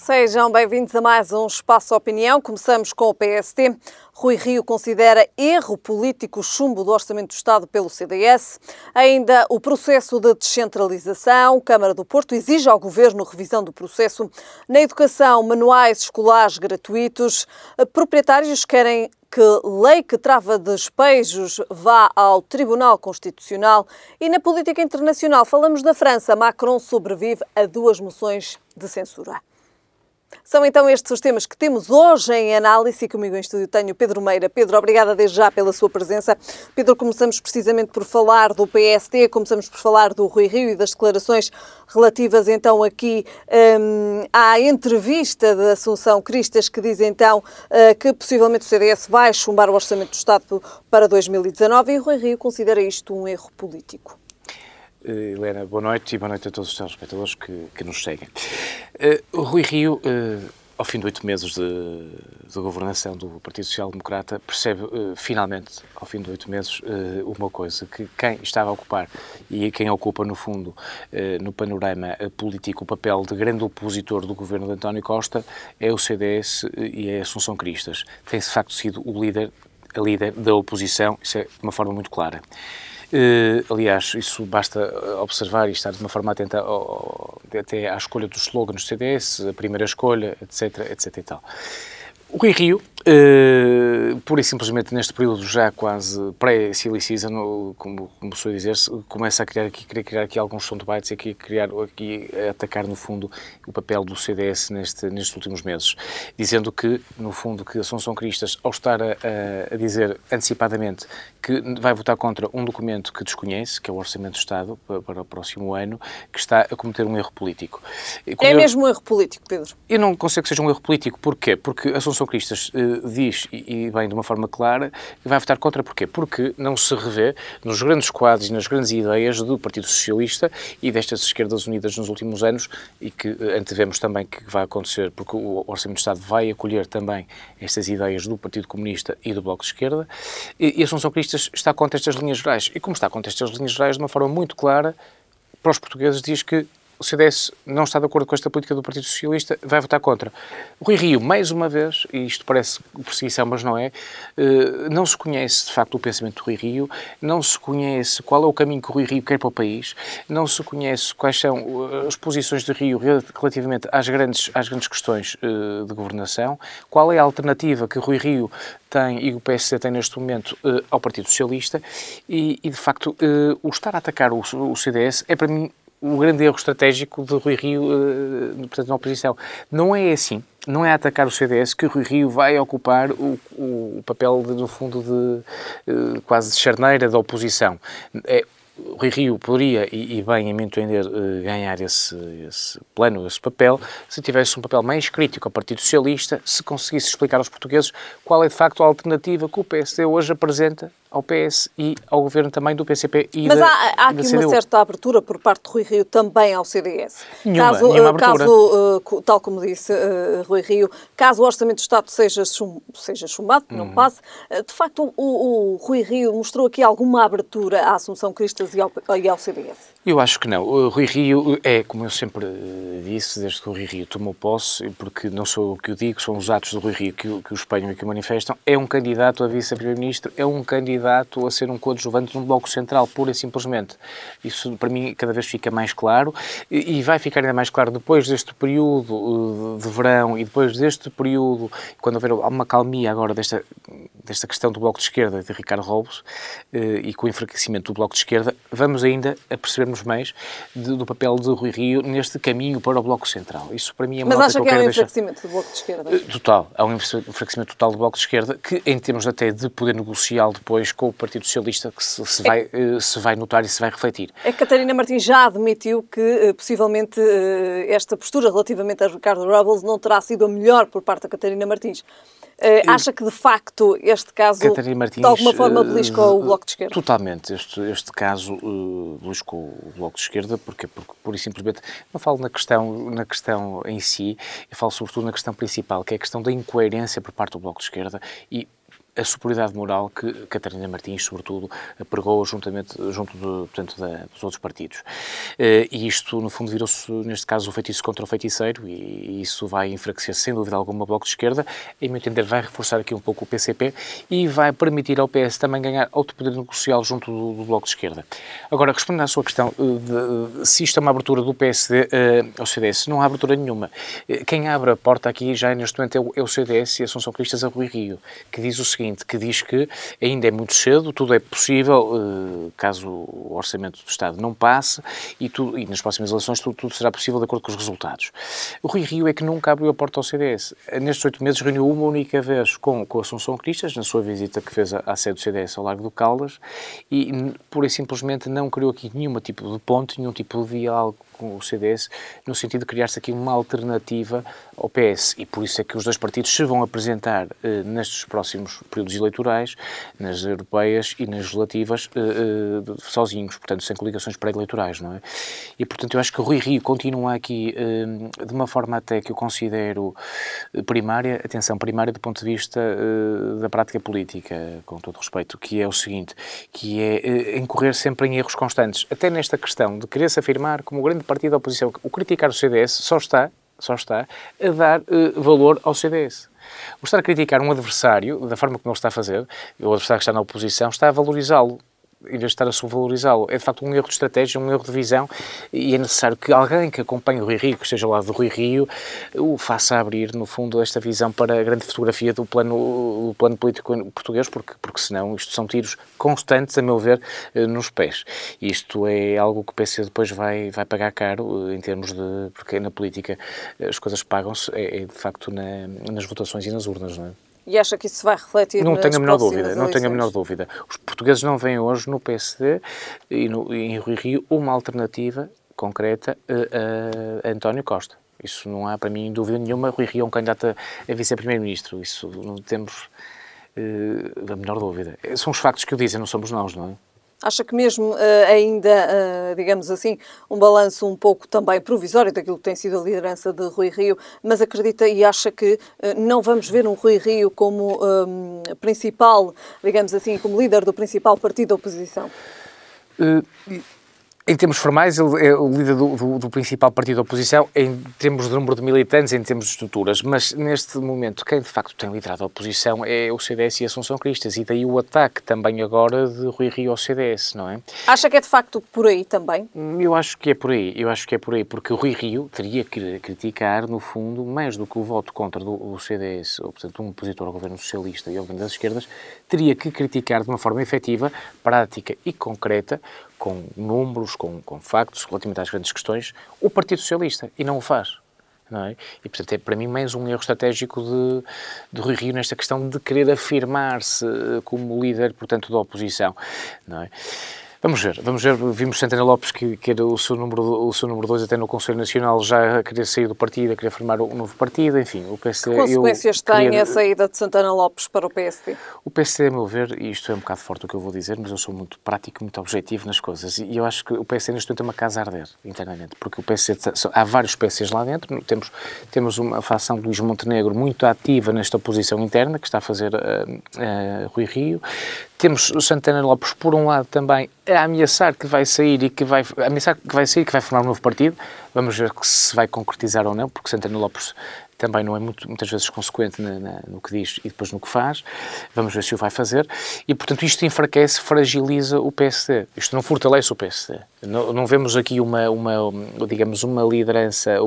Sejam bem-vindos a mais um Espaço Opinião. Começamos com o PST. Rui Rio considera erro político o chumbo do Orçamento do Estado pelo CDS. Ainda o processo de descentralização. Câmara do Porto exige ao Governo revisão do processo. Na educação, manuais escolares gratuitos. Proprietários querem que lei que trava despejos vá ao Tribunal Constitucional. E na política internacional, falamos da França. Macron sobrevive a 2 moções de censura. São então estes os temas que temos hoje em análise e comigo em estúdio tenho Pedro Meira. Pedro, obrigada desde já pela sua presença. Pedro, começamos precisamente por falar do PST, começamos por falar do Rui Rio e das declarações relativas então aqui à entrevista de Assunção Cristas, que diz então que possivelmente o CDS vai chumbar o Orçamento do Estado para 2019 e o Rui Rio considera isto um erro político. Helena, boa noite e boa noite a todos os telespectadores que nos seguem. O Rui Rio, ao fim de 8 meses de governação do Partido Social Democrata, percebe finalmente, ao fim de 8 meses, uma coisa, que quem estava a ocupar e quem ocupa, no fundo, no panorama político, o papel de grande opositor do governo de António Costa é o CDS e é a Assunção Cristas. Tem, de facto, sido a líder da oposição, isso é de uma forma muito clara. Aliás, isso basta observar e estar de uma forma atenta até à escolha dos slogans do CDS, a primeira escolha, etc e tal. O Rui Rio, pura e simplesmente neste período já quase pré-silly season, como se dizer-se, começa a querer criar aqui alguns soundbites e a atacar, no fundo, o papel do CDS nestes últimos meses, dizendo que, no fundo, que Assunção Cristas, ao estar a dizer antecipadamente que vai votar contra um documento que desconhece, que é o Orçamento do Estado para o próximo ano, que está a cometer um erro político. Mesmo um erro político, Pedro? Eu não consigo que seja um erro político. Porquê? Porque Assunção Cristas diz, e bem de uma forma clara, que vai votar contra. Porquê? Porque não se revê nos grandes quadros e nas grandes ideias do Partido Socialista e destas esquerdas unidas nos últimos anos, e que antevemos também que vai acontecer, porque o Orçamento do Estado vai acolher também estas ideias do Partido Comunista e do Bloco de Esquerda, e Assunção Cristas está contra estas linhas gerais. E como está contra estas linhas gerais, de uma forma muito clara, para os portugueses diz que o CDS não está de acordo com esta política do Partido Socialista, vai votar contra. O Rui Rio, mais uma vez, e isto parece perseguição, mas não é, não se conhece, de facto, o pensamento do Rui Rio, não se conhece qual é o caminho que o Rui Rio quer para o país, não se conhece quais são as posições do Rio relativamente às grandes questões de governação, qual é a alternativa que o Rui Rio tem e o PSD tem neste momento ao Partido Socialista, e de facto, o estar a atacar o CDS é, para mim, o grande erro estratégico de Rui Rio, portanto, na oposição. Não é assim, não é atacar o CDS que o Rui Rio vai ocupar o papel, no fundo, de quase de charneira da oposição. O Rui Rio poderia, e bem, a meu entender, ganhar esse plano, esse papel, se tivesse um papel mais crítico ao Partido Socialista, se conseguisse explicar aos portugueses qual é, de facto, a alternativa que o PSD hoje apresenta ao PS e ao governo também do PCP e Mas da há aqui CDU. uma certa abertura por parte de Rui Rio também ao CDS. Nenhuma abertura. Tal como disse Rui Rio, caso o Orçamento do Estado seja chumbado, não passe, de facto o Rui Rio mostrou aqui alguma abertura à Assunção Cristas e ao CDS? Eu acho que não. O Rui Rio é, como eu sempre disse, desde que o Rui Rio tomou posse, porque não sou eu que o digo, são os atos do Rui Rio que o espelham e que o manifestam, é um candidato a vice-primeiro-ministro, é um candidato a ser um coadjuvante de um bloco central, pura e simplesmente. Isso, para mim, cada vez fica mais claro e vai ficar ainda mais claro depois deste período de verão e depois deste período, quando houver uma calmia agora desta questão do Bloco de Esquerda de Ricardo Robles e com o enfraquecimento do Bloco de Esquerda, vamos ainda a percebermos mais do papel de Rui Rio neste caminho para o Bloco Central. Isso, para mim, é uma Mas acha que é um deixar enfraquecimento do Bloco de Esquerda? Total. Há um enfraquecimento total do Bloco de Esquerda que, em termos até de poder negocial depois com o Partido Socialista, que se vai notar e se vai refletir. É que Catarina Martins já admitiu que, possivelmente, esta postura relativamente a Ricardo Robles não terá sido a melhor por parte da Catarina Martins. Acha que, de facto, este caso, Martins, de alguma forma, beliscou o Bloco de Esquerda? Totalmente. Este caso beliscou o Bloco de Esquerda, porque pura e simplesmente, não falo na questão em si, eu falo sobretudo na questão principal, que é a questão da incoerência por parte do Bloco de Esquerda e a superioridade moral que Catarina Martins, sobretudo, pregou junto dos outros partidos. E isto, no fundo, virou-se, neste caso, o feitiço contra o feiticeiro, e isso vai enfraquecer, sem dúvida alguma, o Bloco de Esquerda. Em meu entender, vai reforçar aqui um pouco o PCP e vai permitir ao PS também ganhar outro poder negocial junto do Bloco de Esquerda. Agora, respondendo à sua questão, se isto é uma abertura do PSD ao CDS, não há abertura nenhuma. Quem abre a porta aqui já neste momento é o CDS e a Assunção Cristas a Rui Rio, que diz o seguinte, que diz que ainda é muito cedo, tudo é possível, caso o Orçamento do Estado não passe, e nas próximas eleições tudo será possível de acordo com os resultados. O Rui Rio é que nunca abriu a porta ao CDS. Nestes 8 meses reuniu uma única vez com a Assunção Cristas, na sua visita que fez à sede do CDS ao Largo do Caldas, e pura e simplesmente não criou aqui nenhum tipo de ponte, nenhum tipo de diálogo com o CDS, no sentido de criar-se aqui uma alternativa ao PS. E por isso é que os dois partidos se vão apresentar nestes próximos períodos eleitorais, nas europeias e nas legislativas, sozinhos, portanto, sem coligações pré-eleitorais, não é? E, portanto, eu acho que o Rui Rio continua aqui de uma forma até que eu considero primária, atenção, primária do ponto de vista da prática política, com todo respeito, que é o seguinte, que é incorrer sempre em erros constantes. Até nesta questão de querer-se afirmar como o grande partido da oposição, o criticar o CDS só está a dar valor ao CDS. O estar a criticar um adversário, da forma como ele está a fazer, o adversário que está na oposição, está a valorizá-lo, em vez de estar a subvalorizá-lo. É, de facto, um erro de estratégia, um erro de visão, e é necessário que alguém que acompanhe o Rui Rio, que esteja ao lado do Rui Rio, o faça abrir, no fundo, esta visão para a grande fotografia do plano político português, porque senão isto são tiros constantes, a meu ver, nos pés. Isto é algo que o PC depois vai pagar caro, em termos de... porque na política as coisas pagam-se, de facto, nas votações e nas urnas, não é? E acha que isso se vai refletir nas próximas eleições? Não tenho a menor dúvida. Os portugueses não veem hoje no PSD e em Rui Rio uma alternativa concreta a António Costa. Isso não há, para mim, dúvida nenhuma. Rui Rio é um candidato a vice-primeiro-ministro. Isso não temos a menor dúvida. São os factos que o dizem, não somos nós, não é? Acha que mesmo ainda, digamos assim, um balanço um pouco também provisório daquilo que tem sido a liderança de Rui Rio, mas acredita e acha que não vamos ver um Rui Rio como principal, digamos assim, como líder do principal partido da oposição? Em termos formais, ele é o líder do principal partido da oposição, em termos de número de militantes, em termos de estruturas, mas neste momento quem de facto tem liderado a oposição é o CDS e a Assunção Cristas, e daí o ataque também agora de Rui Rio ao CDS, não é? Acha que é de facto por aí também? Eu acho que é por aí, porque o Rui Rio teria que criticar, no fundo, mais do que o voto contra do CDS, ou portanto um opositor ao governo socialista e ao governo das esquerdas, teria que criticar de uma forma efetiva, prática e concreta, com números, com factos, relativamente às grandes questões, o Partido Socialista, e não o faz. Não é? E, portanto, é para mim mais um erro estratégico de Rui Rio nesta questão de querer afirmar-se como líder, portanto, da oposição. Não é? Vamos ver. Vimos Santana Lopes, que era o seu número 2 até no Conselho Nacional, já a querer sair do partido, a querer formar um novo partido, enfim, o PSD... Que consequências tem a saída de Santana Lopes para o PSD? O PSD, a meu ver, e isto é um bocado forte o que eu vou dizer, mas eu sou muito prático, muito objetivo nas coisas, e eu acho que o PSD neste momento é uma casa a arder, internamente, porque o PSD, há vários PSDs lá dentro, temos uma facção de Luís Montenegro muito ativa nesta oposição interna, que está a fazer Rui Rio. Temos o Santana Lopes, por um lado, também a ameaçar que vai sair e que vai formar um novo partido. Vamos ver se vai concretizar ou não, porque Santana Lopes também não é muitas vezes consequente no que diz e depois no que faz. Vamos ver se o vai fazer. E, portanto, isto enfraquece, fragiliza o PSD. Isto não fortalece o PSD. Não vemos aqui uma liderança,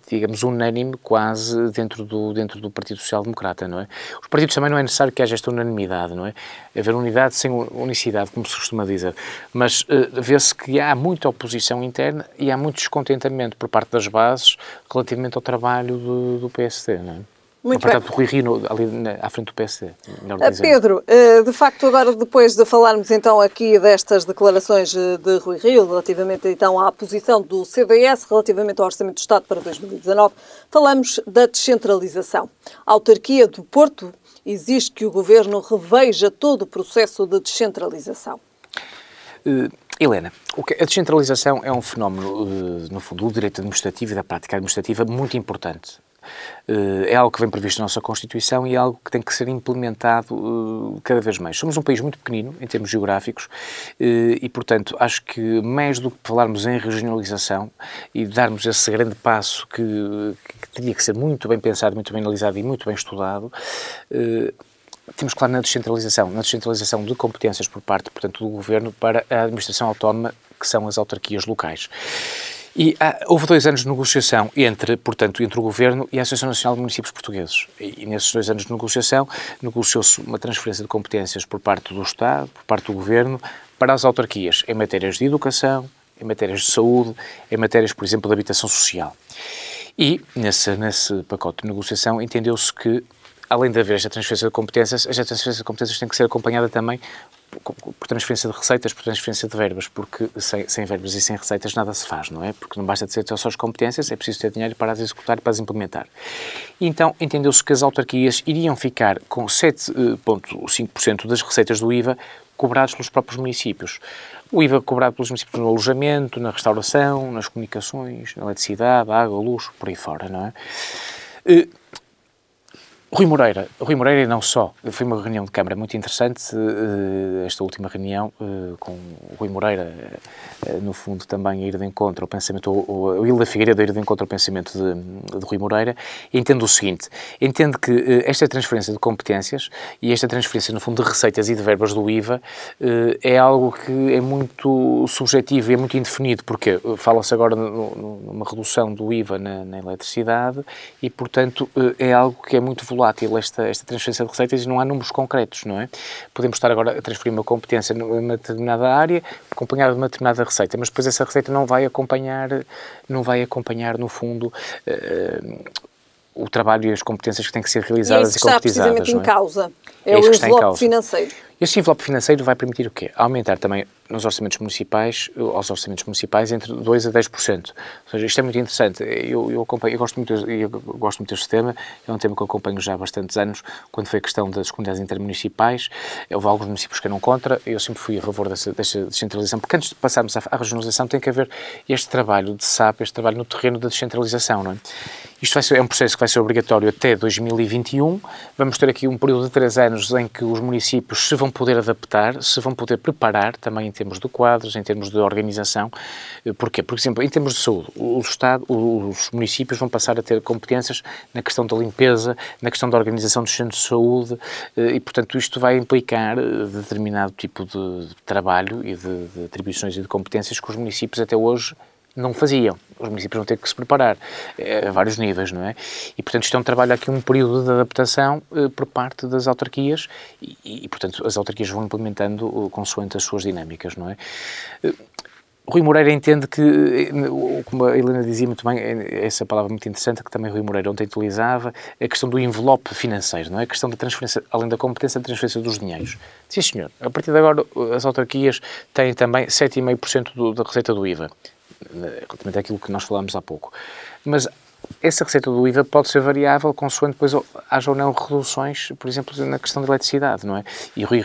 digamos, unânime, quase, dentro do Partido Social Democrata, não é? Os partidos também não é necessário que haja esta unanimidade, não é? Haver unidade sem unicidade, como se costuma dizer. Mas vê-se que há muita oposição interna e há muito descontentamento por parte das bases relativamente ao trabalho do PSD, não é? Muito portanto, bem. Rui Rio ali à frente do PSD. Pedro, de facto, agora depois de falarmos então aqui destas declarações de Rui Rio, relativamente então à posição do CDS, relativamente ao Orçamento do Estado para 2019, falamos da descentralização. A autarquia do Porto exige que o Governo reveja todo o processo de descentralização. Helena, a descentralização é um fenómeno, no fundo, do direito administrativo e da prática administrativa muito importante. É algo que vem previsto na nossa Constituição e é algo que tem que ser implementado cada vez mais. Somos um país muito pequenino, em termos geográficos, e, portanto, acho que mais do que falarmos em regionalização e darmos esse grande passo que teria que ser muito bem pensado, muito bem analisado e muito bem estudado, temos que falar na descentralização de competências por parte, portanto, do Governo para a administração autónoma, que são as autarquias locais. E houve 2 anos de negociação entre o Governo e a Associação Nacional de Municípios Portugueses. E nesses 2 anos de negociação, negociou-se uma transferência de competências por parte do Estado, por parte do Governo, para as autarquias, em matérias de educação, em matérias de saúde, em matérias, por exemplo, de habitação social. E, nesse pacote de negociação, entendeu-se que, além de haver esta transferência de competências, esta transferência de competências tem que ser acompanhada também por transferência de receitas, por transferência de verbas, porque sem verbas e sem receitas nada se faz, não é? Porque não basta ter só as competências, é preciso ter dinheiro para as executar e para as implementar. E então entendeu-se que as autarquias iriam ficar com 7,5% das receitas do IVA cobrados pelos próprios municípios. O IVA cobrado pelos municípios no alojamento, na restauração, nas comunicações, na eletricidade, água, luz, por aí fora, não é? Rui Moreira e não só, foi uma reunião de Câmara muito interessante, esta última reunião com o Rui Moreira, no fundo também a ir de encontro ao pensamento, o Hilda Figueiredo a ir de encontro ao pensamento de Rui Moreira, e entendo o seguinte, entendo que esta transferência de competências e esta transferência, no fundo, de receitas e de verbas do IVA é algo que é muito subjetivo e é muito indefinido, porque fala-se agora numa redução do IVA na eletricidade e, portanto, é algo que é muito volátil esta transferência de receitas e não há números concretos, não é? Podemos estar agora a transferir uma competência numa determinada área, acompanhada de uma determinada receita, mas depois essa receita não vai acompanhar, no fundo, o trabalho e as competências que têm que ser realizadas e concretizadas. E isso está precisamente em causa. É o envelope financeiro. Esse envelope financeiro vai permitir o quê? Aumentar também nos orçamentos municipais, entre 2% a 10%. Ou seja, isto é muito interessante. Eu gosto muito deste tema. É um tema que eu acompanho já há bastantes anos. Quando foi a questão das comunidades intermunicipais, houve alguns municípios que eram contra. Eu sempre fui a favor dessa descentralização, porque antes de passarmos à regionalização tem que haver este trabalho de SAP, este trabalho no terreno da descentralização, não é? Isto é um processo que vai ser obrigatório até 2021. Vamos ter aqui um período de 3 anos em que os municípios se vão poder adaptar, se vão poder preparar, também em termos de quadros, em termos de organização. Porquê? Por exemplo, em termos de saúde, os municípios vão passar a ter competências na questão da limpeza, na questão da organização dos centros de saúde e, portanto, isto vai implicar determinado tipo de trabalho e de atribuições e de competências que os municípios até hoje não faziam. Os municípios vão ter que se preparar a vários níveis, não é? E, portanto, isto é um trabalho aqui, um período de adaptação por parte das autarquias e, portanto, as autarquias vão implementando consoante as suas dinâmicas, não é? Rui Moreira entende que, como a Helena dizia muito bem, essa palavra muito interessante que também Rui Moreira ontem utilizava, a questão do envelope financeiro, não é? A questão da transferência, além da competência, a transferência dos dinheiros. Sim, senhor. A partir de agora, as autarquias têm também 7,5% da receita do IVA, relativamente àquilo que nós falámos há pouco. Mas essa receita do IVA pode ser variável consoante depois haja ou não reduções, por exemplo, na questão da eletricidade, não é? E Rui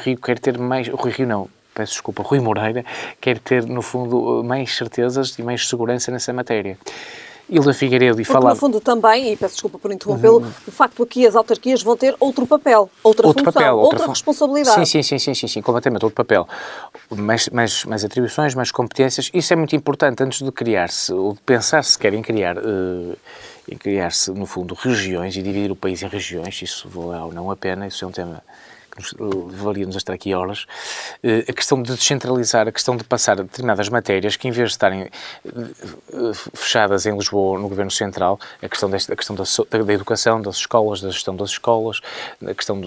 Moreira quer ter, no fundo, mais certezas e mais segurança nessa matéria. Hilda Figueiredo e falava... no fundo também, e peço desculpa por interrompê-lo, o facto aqui as autarquias vão ter outro papel, outra função, outra responsabilidade. Sim, completamente, outro papel. Mais atribuições, mais competências. Isso é muito importante antes de criar-se, ou de pensar se querem criar-se, no fundo, regiões e dividir o país em regiões. Isso vale ou não a pena, isso é um tema que levaria-nos a estar aqui horas, a questão de descentralizar, a questão de passar a determinadas matérias que, em vez de estarem fechadas em Lisboa, no Governo Central, a questão da educação, das escolas, da gestão das escolas, a questão,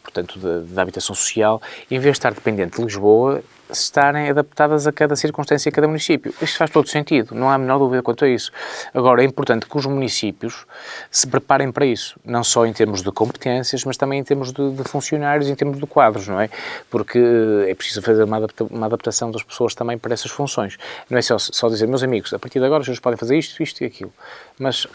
portanto, da habitação social, em vez de estar dependente de Lisboa, estarem adaptadas a cada circunstância e a cada município. Isto faz todo sentido, não há a menor dúvida quanto a isso. Agora, é importante que os municípios se preparem para isso, não só em termos de competências, mas também em termos de funcionários, em termos de quadros, não é? Porque é preciso fazer uma adaptação das pessoas também para essas funções. Não é só dizer, meus amigos, a partir de agora vocês podem fazer isto e aquilo. Mas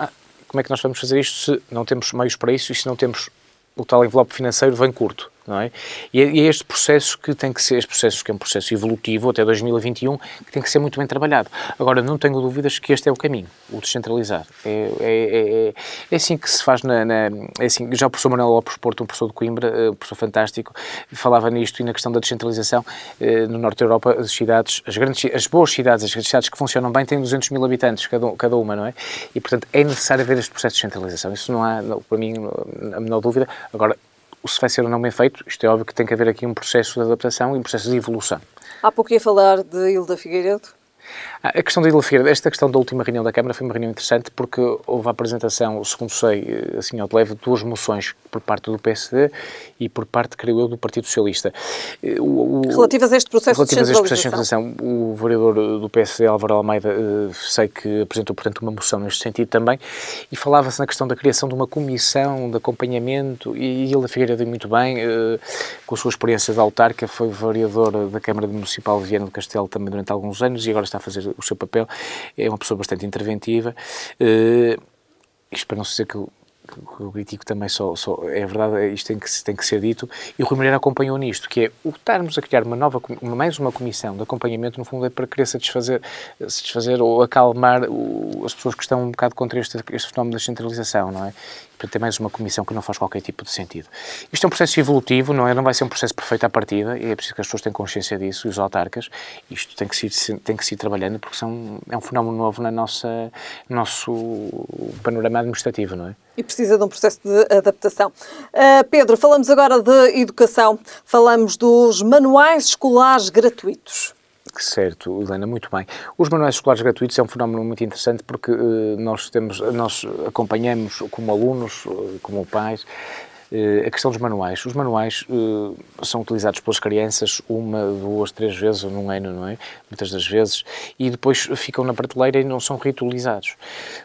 como é que nós vamos fazer isto se não temos meios para isso e se não temos o tal envelope financeiro vem curto? não é? E é este processo que tem que ser, este processo que é um processo evolutivo até 2021, que tem que ser muito bem trabalhado. Agora, não tenho dúvidas que este é o caminho, o descentralizar. É assim que se faz é assim, já o professor Manuel Lopes Porto, um professor de Coimbra, um professor fantástico, falava nisto e na questão da descentralização. No norte da Europa, as cidades, as boas cidades, as cidades que funcionam bem, têm 200 mil habitantes cada uma, não é? E, portanto, é necessário haver este processo de descentralização. Isso não há, para mim, a menor dúvida. Agora, se vai ser ou não bem feito, isto é óbvio que tem que haver aqui um processo de adaptação e um processo de evolução. Há pouco ia falar de Hilda Figueiredo. A questão da Hilda Figueiredo, esta questão da última reunião da Câmara foi uma reunião interessante porque houve a apresentação, segundo sei, assim ao de leve, 2 moções por parte do PSD e por parte, creio eu, do Partido Socialista. Relativas a este processo de descentralização. O vereador do PSD, Álvaro Almeida, sei que apresentou, portanto, uma moção neste sentido também, e falava-se na questão da criação de uma comissão de acompanhamento, e Hilda Figueiredo muito bem, com a sua experiência de autarca, foi vereador da Câmara Municipal de Viana do Castelo também durante alguns anos e agora está a fazer o seu papel. É uma pessoa bastante interventiva. Isto para não se dizer que eu critico também é verdade, isto tem que ser dito, e o Rui Moreira acompanhou nisto, que é o estarmos a criar mais uma comissão de acompanhamento, no fundo é para querer satisfazer ou acalmar as pessoas que estão um bocado contra este fenómeno da descentralização, não é? Para ter mais uma comissão que não faz qualquer tipo de sentido. Isto é um processo evolutivo, não é? Não vai ser um processo perfeito à partida, e é preciso que as pessoas tenham consciência disso, e os autarcas. Isto tem que se ir trabalhando, porque é um fenómeno novo no nosso panorama administrativo, não é? E precisa de um processo de adaptação. Pedro, falamos agora de educação. Falamos dos manuais escolares gratuitos. Certo, Helena, muito bem. Os manuais escolares gratuitos é um fenómeno muito interessante porque nós acompanhamos como alunos, como pais, a questão dos manuais. Os manuais são utilizados pelas crianças 1, 2, 3 vezes num ano, não é? Muitas das vezes, e depois ficam na prateleira e não são reutilizados.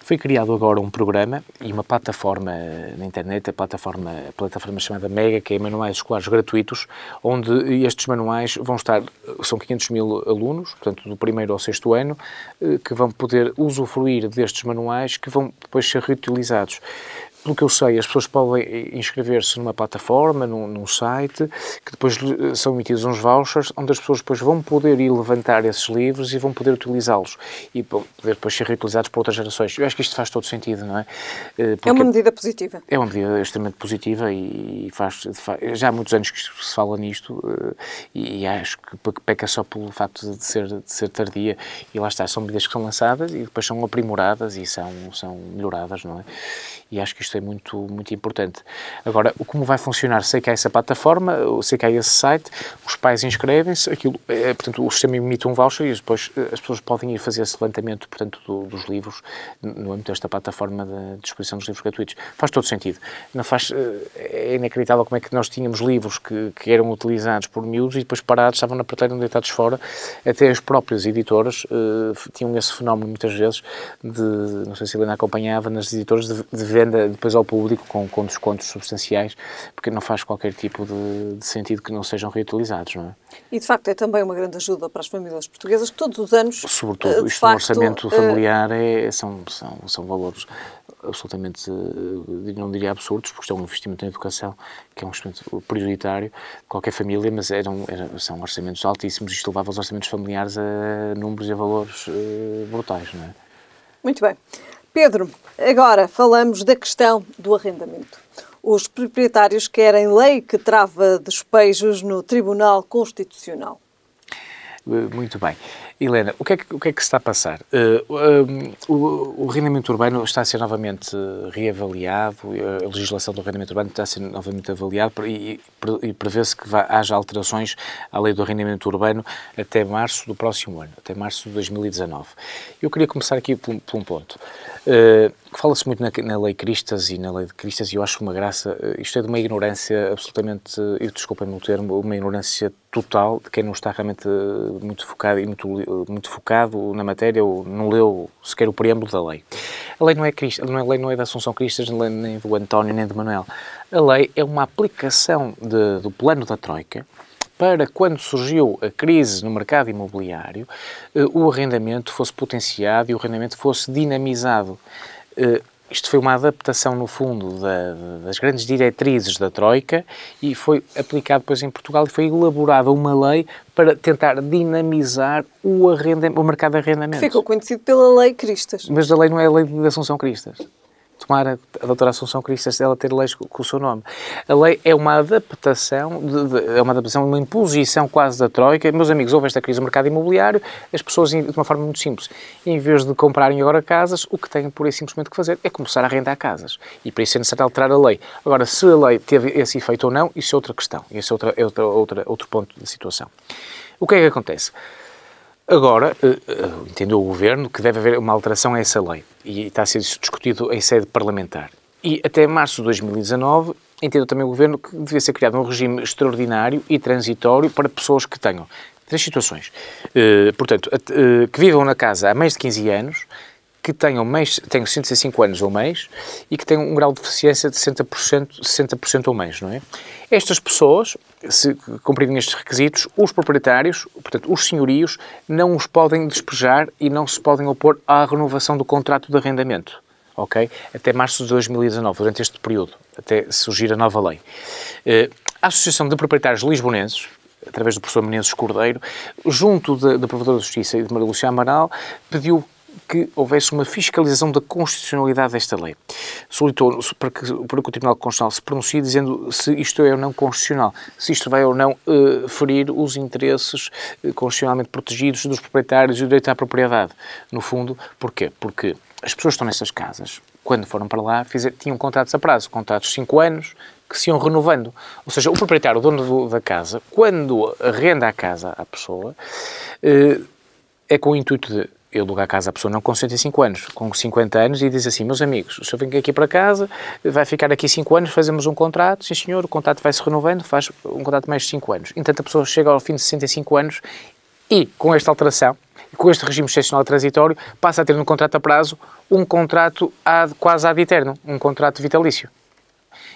Foi criado agora um programa e uma plataforma na internet, a plataforma chamada Mega, que é Manuais Escolares Gratuitos, onde estes manuais vão estar, são 500 mil alunos, portanto do 1º ao 6º ano, que vão poder usufruir destes manuais que vão depois ser reutilizados. Pelo que eu sei, as pessoas podem inscrever-se numa plataforma, num site, que depois são emitidos uns vouchers, onde as pessoas depois vão poder ir levantar esses livros e vão poder utilizá-los e poder depois ser reutilizados por outras gerações. Eu acho que isto faz todo sentido, não é? É uma medida positiva. É uma medida extremamente positiva e já há muitos anos que se fala nisto e acho que peca só pelo facto de ser tardia, e lá está, são medidas que são lançadas e depois são aprimoradas e são melhoradas, não é? E acho que isto é muito, muito importante. Agora, como vai funcionar? Sei que há essa plataforma, sei que há esse site, os pais inscrevem-se, portanto, o sistema emite um voucher e depois as pessoas podem ir fazer esse levantamento, portanto, dos livros no âmbito desta plataforma de disposição dos livros gratuitos. Faz todo sentido. É inacreditável como é que nós tínhamos livros que eram utilizados por miúdos e depois parados, estavam na prateleira, deitados fora. Até as próprias editoras tinham esse fenómeno muitas vezes não sei se a Helena acompanhava, nas editoras de venda depois ao público com descontos substanciais, porque não faz qualquer tipo de sentido que não sejam reutilizados, não é? E, de facto, é também uma grande ajuda para as famílias portuguesas, que todos os anos... Sobretudo, isto no orçamento familiar são valores absolutamente, não diria absurdos, porque isto é um investimento na educação, que é um investimento prioritário de qualquer família, mas são orçamentos altíssimos. Isto levava os orçamentos familiares a números e a valores brutais, não é? Muito bem. Pedro, agora falamos da questão do arrendamento. Os proprietários querem lei que trava despejos no Tribunal Constitucional. Muito bem. Helena, o que é que se está a passar? O arrendamento urbano está a ser novamente reavaliado, a legislação do arrendamento urbano está a ser novamente avaliada e prevê-se que haja alterações à lei do arrendamento urbano até março do próximo ano, até março de 2019. Eu queria começar aqui por um ponto. Fala-se muito na lei Cristas e na lei de Cristas e eu acho uma graça, isto é de uma ignorância absolutamente, desculpem-me o termo, uma ignorância total de quem não está realmente muito focado e muito focado na matéria ou não leu sequer o preâmbulo da lei. A lei não é da Assunção Cristas, nem do António, nem do Manuel. A lei é uma aplicação do plano da Troika para quando surgiu a crise no mercado imobiliário, o arrendamento fosse potenciado e o arrendamento fosse dinamizado. Isto foi uma adaptação, no fundo, das grandes diretrizes da Troika e foi aplicado depois em Portugal e foi elaborada uma lei para tentar dinamizar o mercado de arrendamento. Ficou conhecido pela Lei Cristas. Mas a lei não é a lei de Assunção Cristas. Tomara a doutora Assunção Cristas ela ter leis com o seu nome. A lei é uma adaptação, uma imposição quase da Troika. Meus amigos, houve esta crise do mercado imobiliário, as pessoas, de uma forma muito simples, em vez de comprarem agora casas, o que têm por aí simplesmente que fazer é começar a arrendar casas. E para isso é necessário alterar a lei. Agora, se a lei teve esse efeito ou não, isso é outra questão. Esse é outro ponto da situação. O que é que acontece? Agora, entendeu o Governo que deve haver uma alteração a essa lei e está a ser discutido em sede parlamentar. E até março de 2019, entendeu também o Governo que devia ser criado um regime extraordinário e transitório para pessoas que tenham 3 situações. Portanto, que vivam na casa há mais de 15 anos, que tenham 65 anos ou mais e que tenham um grau de deficiência de 60% ou mais, não é? Estas pessoas, se cumprirem estes requisitos, os proprietários, portanto, os senhorios, não os podem despejar e não se podem opor à renovação do contrato de arrendamento, ok? Até março de 2019, durante este período, até surgir a nova lei. A Associação de Proprietários Lisbonenses, através do professor Menezes Cordeiro, junto da Provedora de Justiça e de Maria Lúcia Amaral, pediu que houvesse uma fiscalização da constitucionalidade desta lei. Solicitou para que o Tribunal Constitucional se pronuncie dizendo se isto é ou não constitucional, se isto vai ou não ferir os interesses constitucionalmente protegidos dos proprietários e o direito à propriedade. No fundo, porquê? Porque as pessoas que estão nessas casas, quando foram para lá, tinham contratos a prazo, contratos de 5 anos, que se iam renovando. Ou seja, o proprietário, o dono da casa, quando arrenda a casa à pessoa, é com o intuito de eu alugar a casa à pessoa não com 65 anos, com 50 anos e diz assim, meus amigos, o senhor vem aqui para casa, vai ficar aqui 5 anos, fazemos um contrato, sim senhor, o contrato vai-se renovando, faz um contrato de mais de 5 anos. Entanto, a pessoa chega ao fim de 65 anos e, com esta alteração, com este regime excepcional transitório, passa a ter no contrato a prazo um contrato quase ad eterno, um contrato vitalício.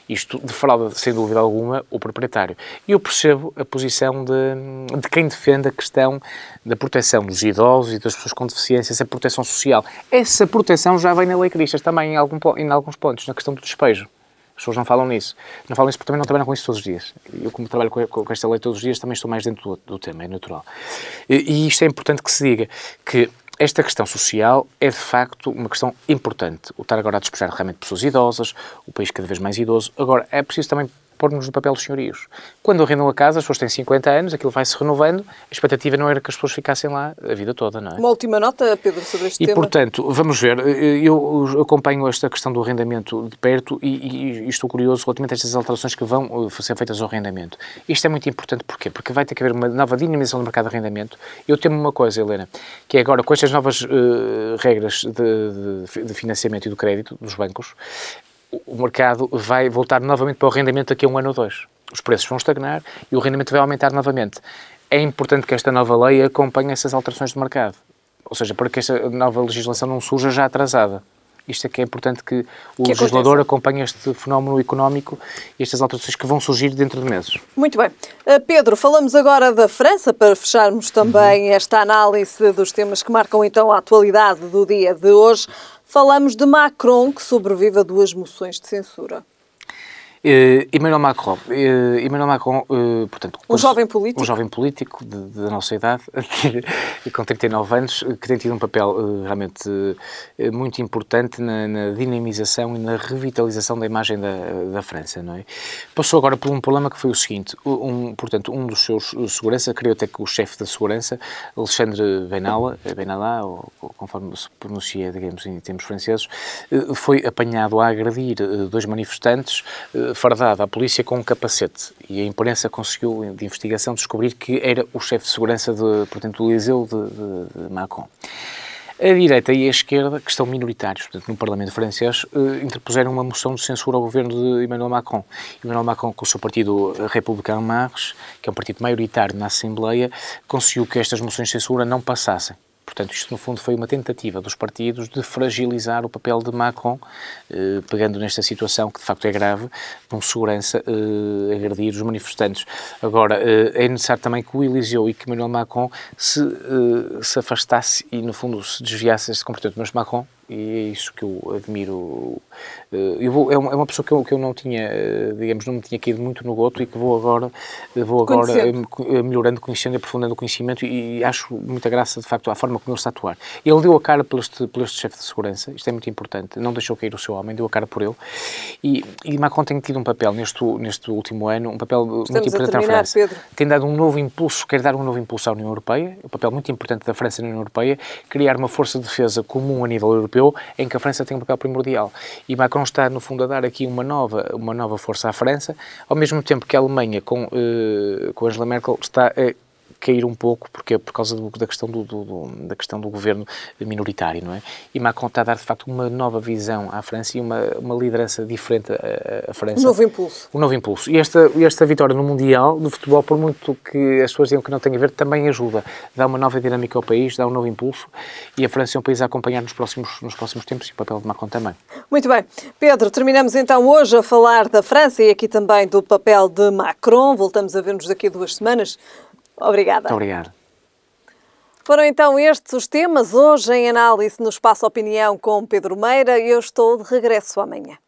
Isto defrauda, sem dúvida alguma, o proprietário. E eu percebo a posição de quem defende a questão da proteção dos idosos e das pessoas com deficiência, essa proteção social. Essa proteção já vem na Lei Cristas, também em alguns pontos, na questão do despejo. As pessoas não falam nisso. Não falam nisso porque também não trabalham com isso todos os dias. Eu, como trabalho com esta lei todos os dias, também estou mais dentro do tema, é natural. E isto é importante que se diga, que esta questão social é, de facto, uma questão importante. O estar agora a despejar realmente pessoas idosas, o país cada vez mais idoso. Agora, é preciso também pôr-nos no papel dos senhorios. Quando arrendam a casa, as pessoas têm 50 anos, aquilo vai-se renovando, a expectativa não era que as pessoas ficassem lá a vida toda, não é? Uma última nota, Pedro, sobre este tema. E, portanto, vamos ver, eu acompanho esta questão do arrendamento de perto e estou curioso relativamente a estas alterações que vão ser feitas ao arrendamento. Isto é muito importante, porquê? Porque vai ter que haver uma nova dinamização do mercado de arrendamento. Eu temo uma coisa, Helena, que é agora, com estas novas regras de financiamento e do crédito dos bancos, o mercado vai voltar novamente para o arrendamento daqui a 1 ano ou 2. Os preços vão estagnar e o rendimento vai aumentar novamente. É importante que esta nova lei acompanhe essas alterações de mercado. Ou seja, para que esta nova legislação não surja já atrasada. Isto é que é importante que o legislador acompanhe este fenómeno económico e estas alterações que vão surgir dentro de meses. Muito bem. Pedro, falamos agora da França, para fecharmos também esta análise dos temas que marcam então a atualidade do dia de hoje. Falamos de Macron, que sobrevive a 2 moções de censura. Emmanuel Macron, portanto... Um jovem político. Um jovem político da nossa idade, com 39 anos, que tem tido um papel realmente muito importante na dinamização e na revitalização da imagem da França, não é? Passou agora por um problema que foi o seguinte, portanto, um dos seus segurança, creio até que o chefe da segurança, Alexandre Benalla, ou conforme se pronuncia, digamos, em termos franceses, foi apanhado a agredir 2 manifestantes, fardado à polícia com um capacete, e a imprensa conseguiu, de investigação, descobrir que era o chefe de segurança do Eliseu de Macron. A direita e a esquerda, que estão minoritários, portanto, no Parlamento francês, interpuseram uma moção de censura ao governo de Emmanuel Macron. Emmanuel Macron, com o seu partido Républicain En Marche, que é um partido maioritário na Assembleia, conseguiu que estas moções de censura não passassem. Portanto, isto no fundo foi uma tentativa dos partidos de fragilizar o papel de Macron, pegando nesta situação que de facto é grave, de um segurança agredir os manifestantes. Agora, é necessário também que o Eliseu e que Emmanuel Macron se afastasse e no fundo se desviasse deste comportamento. Mas Macron e é isso que eu admiro. É uma pessoa que eu não tinha, digamos, não me tinha caído muito no goto e que vou agora melhorando, conhecendo e aprofundando o conhecimento, e acho muita graça, de facto, à forma como ele está a atuar. Ele deu a cara por este chefe de segurança, isto é muito importante, não deixou cair o seu homem, deu a cara por ele, e Macron tem tido um papel neste último ano, um papel muito importante à França. Pedro. Tem dado um novo impulso, quer dar um novo impulso à União Europeia, um papel muito importante da França na União Europeia, criar uma força de defesa comum a nível europeu, em que a França tem um papel primordial. E Macron está, no fundo, a dar aqui uma nova força à França, ao mesmo tempo que a Alemanha, com Angela Merkel, está a cair um pouco, porque é por causa da questão do governo minoritário, não é? E Macron está a dar, de facto, uma nova visão à França e uma liderança diferente à França. Um novo impulso. Um novo impulso. E esta vitória no Mundial do futebol, por muito que as pessoas digam que não tem a ver, também ajuda. Dá uma nova dinâmica ao país, dá um novo impulso, e a França é um país a acompanhar nos próximos tempos, e o papel de Macron também. Muito bem. Pedro, terminamos então hoje a falar da França e aqui também do papel de Macron. Voltamos a ver-nos daqui a 2 semanas. Obrigada. Muito obrigado. Foram então estes os temas hoje em análise no Espaço Opinião com Pedro Meira, e eu estou de regresso amanhã.